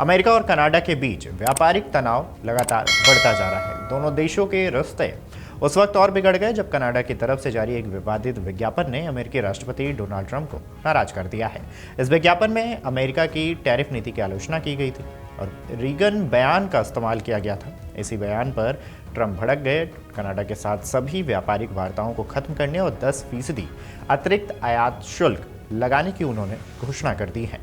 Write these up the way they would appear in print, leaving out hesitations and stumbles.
America और Canada के बीच व्यापारिक तनाव लगातार बढ़ता जा रहा है। दोनों देशों के रिश्ते उस वक्त और बिगड़ गए जब कनाडा की तरफ से जारी एक विवादित विज्ञापन ने अमेरिकी राष्ट्रपति डोनाल्ड ट्रंप को नाराज कर दिया है। इस विज्ञापन में अमेरिका की टैरिफ नीति की आलोचना की गई थी और रीगन बयान का इस्तेमाल किया गया था। इसी बयान पर ट्रंप भड़क गए। कनाडा के साथ सभी व्यापारिक वार्ताओं को खत्म करने और 10% अतिरिक्त आयात शुल्क लगाने की उन्होंने घोषणा कर दी है।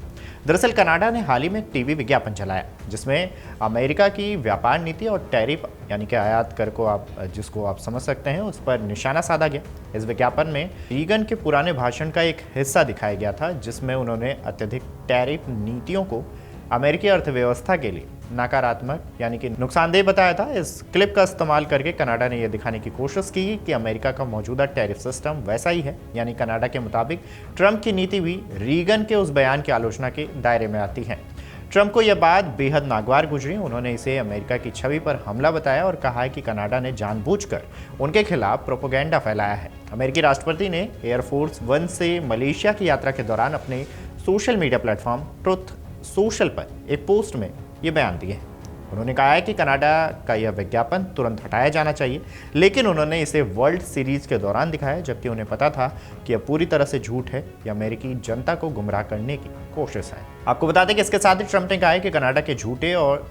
दरअसल कनाडा ने हाल ही में एक टीवी विज्ञापन चलाया जिसमें अमेरिका की व्यापार नीति और टैरिफ यानी कि आयात कर को जिसको आप समझ सकते हैं उस पर निशाना साधा गया। इस विज्ञापन में रीगन के पुराने भाषण का एक हिस्सा दिखाया गया था जिसमें उन्होंने अत्यधिक टैरिफ नीतियों को अमेरिकी अर्थव्यवस्था के लिए नकारात्मक यानी कि नुकसानदेह बताया था। इस क्लिप का इस्तेमाल करके कनाडा ने यह दिखाने की कोशिश की कि अमेरिका का मौजूदा टैरिफ सिस्टम वैसा ही है, यानी कनाडा के मुताबिक ट्रंप की नीति भी रीगन के उस बयान की आलोचना के दायरे में आती है। ट्रंप को यह बात बेहद नागवार गुजरी। उन्होंने इसे अमेरिका की छवि पर हमला बताया और कहा है कि कनाडा ने जानबूझकर उनके खिलाफ प्रोपेगेंडा फैलाया है। अमेरिकी राष्ट्रपति ने एयरफोर्स वन से मलेशिया की यात्रा के दौरान अपने social media platform truth social पर एक पोस्ट में ये बयान दिए हैं। उन्होंने कहा है कि कनाडा का यह विज्ञापन तुरंत हटाया जाना चाहिए, लेकिन उन्होंने इसे वर्ल्ड सीरीज के दौरान दिखाया जबकि उन्हें पता था कि यह पूरी तरह से झूठ है, यह अमेरिकी जनता को गुमराह करने की कोशिश है। आपको बता दें कि इसके साथ ही ट्रंप ने कहा है कि कनाडा के झूठे और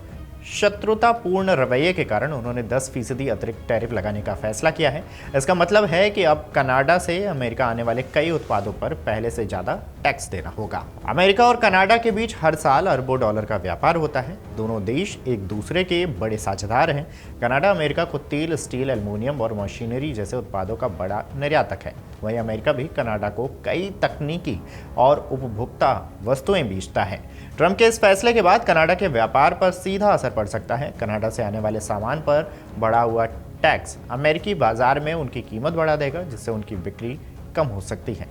शत्रुतापूर्ण रवैये के कारण उन्होंने 10% अतिरिक्त टैरिफ लगाने का फैसला किया है। इसका मतलब है कि अब कनाडा से अमेरिका आने वाले कई उत्पादों पर पहले से ज्यादा टैक्स देना होगा। अमेरिका और कनाडा के बीच हर साल अरबों डॉलर का व्यापार होता है। दोनों देश एक दूसरे के बड़े साझेदार हैं। कनाडा अमेरिका को तेल, स्टील, एल्युमिनियम और मशीनरी जैसे उत्पादों का बड़ा निर्यातक है। वहीं अमेरिका भी कनाडा को कई तकनीकी और उपभोक्ता वस्तुएं बेचता है। ट्रंप के इस फैसले के बाद कनाडा के व्यापार पर सीधा असर पड़ सकता है। कनाडा से आने वाले सामान पर बढ़ा हुआ टैक्स अमेरिकी बाजार में उनकी कीमत बढ़ा देगा जिससे उनकी बिक्री कम हो सकती है।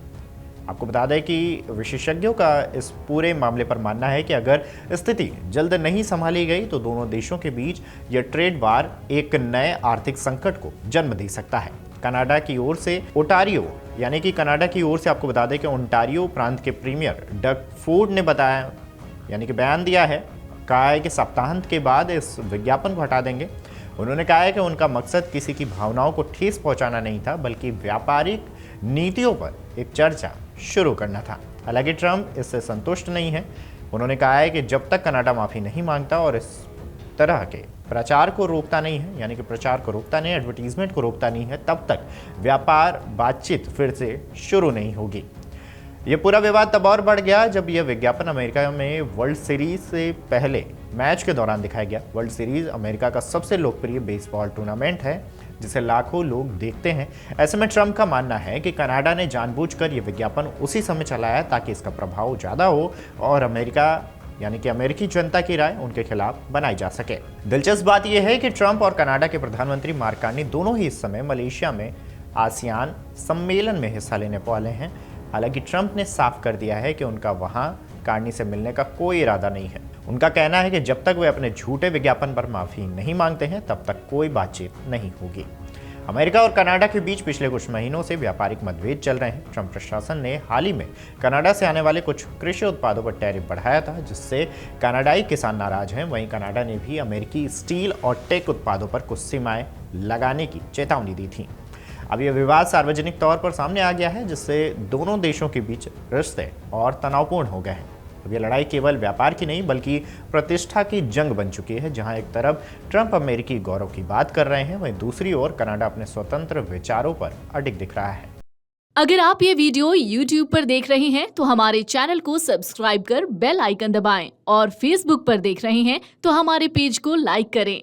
आपको बता दें कि विशेषज्ञों का इस पूरे मामले पर मानना है कि अगर स्थिति जल्द नहीं संभाली गई तो दोनों देशों के बीच यह ट्रेड वार एक नए आर्थिक संकट को जन्म दे सकता है। कनाडा की ओर से ओटारियो यानी कि कनाडा की ओर से आपको बता दें कि ओंटारियो प्रांत के प्रीमियर डग फोर्ड ने बताया यानी कि बयान दिया है, कहा है कि सप्ताहांत के बाद इस विज्ञापन को हटा देंगे। उन्होंने कहा है कि उनका मकसद किसी की भावनाओं को ठेस पहुंचाना नहीं था बल्कि व्यापारिक नीतियों पर एक चर्चा शुरू करना था। हालांकि ट्रंप इससे संतुष्ट नहीं है। उन्होंने कहा है कि जब तक कनाडा माफी नहीं मांगता और इस तरह के प्रचार को रोकता नहीं है यानी कि प्रचार को रोकता नहीं, एडवर्टीजमेंट को रोकता नहीं है, तब तक व्यापार बातचीत फिर से शुरू नहीं होगी। ये पूरा विवाद तब और बढ़ गया जब यह विज्ञापन अमेरिका में वर्ल्ड सीरीज से पहले मैच के दौरान दिखाया गया। वर्ल्ड सीरीज अमेरिका का सबसे लोकप्रिय बेसबॉल टूर्नामेंट है जिसे लाखों लोग देखते हैं। ऐसे में ट्रंप का मानना है कि कनाडा ने जानबूझकर यह विज्ञापन उसी समय चलाया ताकि इसका प्रभाव ज़्यादा हो और अमेरिका यानी कि अमेरिकी जनता की राय उनके खिलाफ बनाई जा सके। दिलचस्प बात यह है कि ट्रंप और कनाडा के प्रधानमंत्री मार्क कार्नी दोनों ही इस समय मलेशिया में आसियान सम्मेलन में हिस्सा लेने वाले हैं। हालांकि ट्रंप ने साफ कर दिया है कि उनका वहां कार्नी से मिलने का कोई इरादा नहीं है। उनका कहना है कि जब तक वे अपने झूठे विज्ञापन पर माफी नहीं मांगते हैं तब तक कोई बातचीत नहीं होगी। अमेरिका और कनाडा के बीच पिछले कुछ महीनों से व्यापारिक मतभेद चल रहे हैं। ट्रंप प्रशासन ने हाल ही में कनाडा से आने वाले कुछ कृषि उत्पादों पर टैरिफ बढ़ाया था जिससे कनाडाई किसान नाराज हैं। वहीं कनाडा ने भी अमेरिकी स्टील और टेक उत्पादों पर कुछ सीमाएं लगाने की चेतावनी दी थी। अब यह विवाद सार्वजनिक तौर पर सामने आ गया है जिससे दोनों देशों के बीच रिश्ते और तनावपूर्ण हो गए हैं। अब यह लड़ाई केवल व्यापार की नहीं बल्कि प्रतिष्ठा की जंग बन चुकी है, जहां एक तरफ ट्रंप अमेरिकी गौरव की बात कर रहे हैं वहीं दूसरी ओर कनाडा अपने स्वतंत्र विचारों पर अडिग दिख रहा है। अगर आप ये वीडियो YouTube पर देख रहे हैं तो हमारे चैनल को सब्सक्राइब कर बेल आइकन दबाएं और Facebook पर देख रहे हैं तो हमारे पेज को लाइक करें।